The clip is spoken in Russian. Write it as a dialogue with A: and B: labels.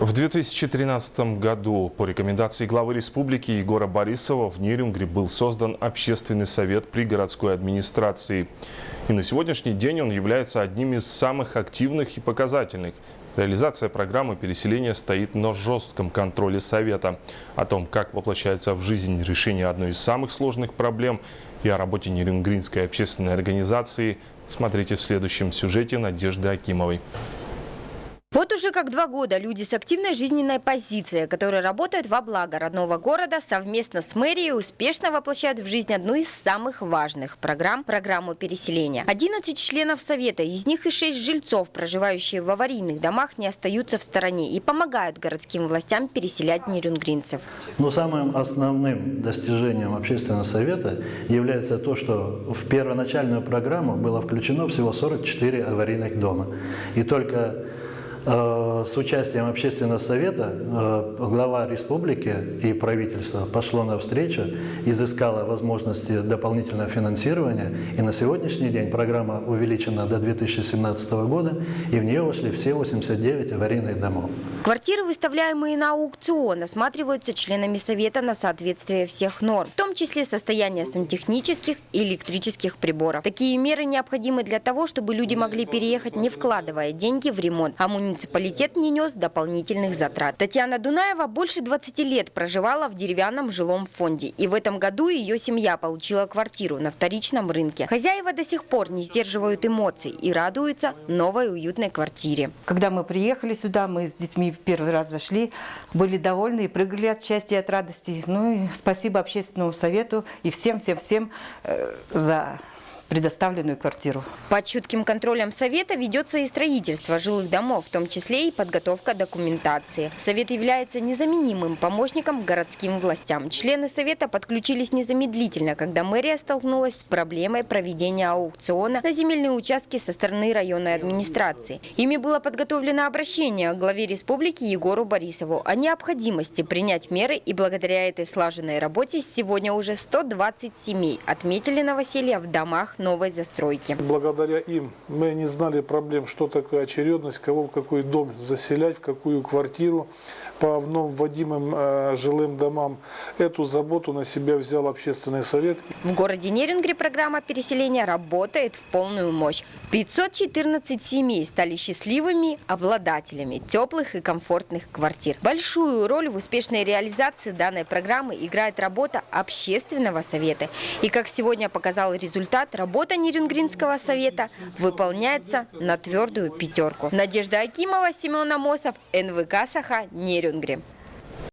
A: В 2013 году по рекомендации главы республики Егора Борисова в Нерюнгри был создан общественный совет при городской администрации. И на сегодняшний день он является одним из самых активных и показательных. Реализация программы переселения стоит на жестком контроле совета. О том, как воплощается в жизнь решение одной из самых сложных проблем и о работе Нерюнгринской общественной организации, смотрите в следующем сюжете Надежды Акимовой.
B: Вот уже как 2 года люди с активной жизненной позицией, которые работают во благо родного города, совместно с мэрией успешно воплощают в жизнь одну из самых важных программ – программу переселения. 11 членов совета, из них и 6 жильцов, проживающие в аварийных домах, не остаются в стороне и помогают городским властям переселять нерюнгринцев.
C: Но самым основным достижением общественного совета является то, что в первоначальную программу было включено всего 44 аварийных дома. И только с участием общественного совета глава республики и правительство пошло навстречу, изыскало возможности дополнительного финансирования. И на сегодняшний день программа увеличена до 2017 года, и в нее вошли все 89 аварийных домов.
B: Квартиры, выставляемые на аукцион, осматриваются членами совета на соответствие всех норм, в том числе состояние сантехнических и электрических приборов. Такие меры необходимы для того, чтобы люди могли переехать, не вкладывая деньги в ремонт, а муниципалитет не нес дополнительных затрат. Татьяна Дунаева больше 20 лет проживала в деревянном жилом фонде. И в этом году ее семья получила квартиру на вторичном рынке. Хозяева до сих пор не сдерживают эмоций и радуются новой уютной квартире.
D: Когда мы приехали сюда, мы с детьми первый раз зашли, были довольны и прыгали от счастья и от радости. Ну и спасибо общественному совету и всем за предоставленную квартиру.
B: Под чутким контролем совета ведется и строительство жилых домов, в том числе и подготовка документации. Совет является незаменимым помощником городским властям. Члены совета подключились незамедлительно, когда мэрия столкнулась с проблемой проведения аукциона на земельные участки со стороны районной администрации. Ими было подготовлено обращение к главе республики Егору Борисову о необходимости принять меры, и благодаря этой слаженной работе сегодня уже 120 семей отметили новоселье в домах новой застройки.
E: Благодаря им мы не знали проблем, что такое очередность, кого в какой дом заселять, в какую квартиру по вновь вводимым жилым домам. Эту заботу на себя взял общественный совет.
B: В городе Нерюнгри программа переселения работает в полную мощь. 514 семей стали счастливыми обладателями теплых и комфортных квартир. Большую роль в успешной реализации данной программы играет работа общественного совета. И как сегодня показал результат, работа Нерюнгринского совета выполняется на твердую 5. Надежда Акимова, Семен Амосов, НВК Саха, Нерюнгри.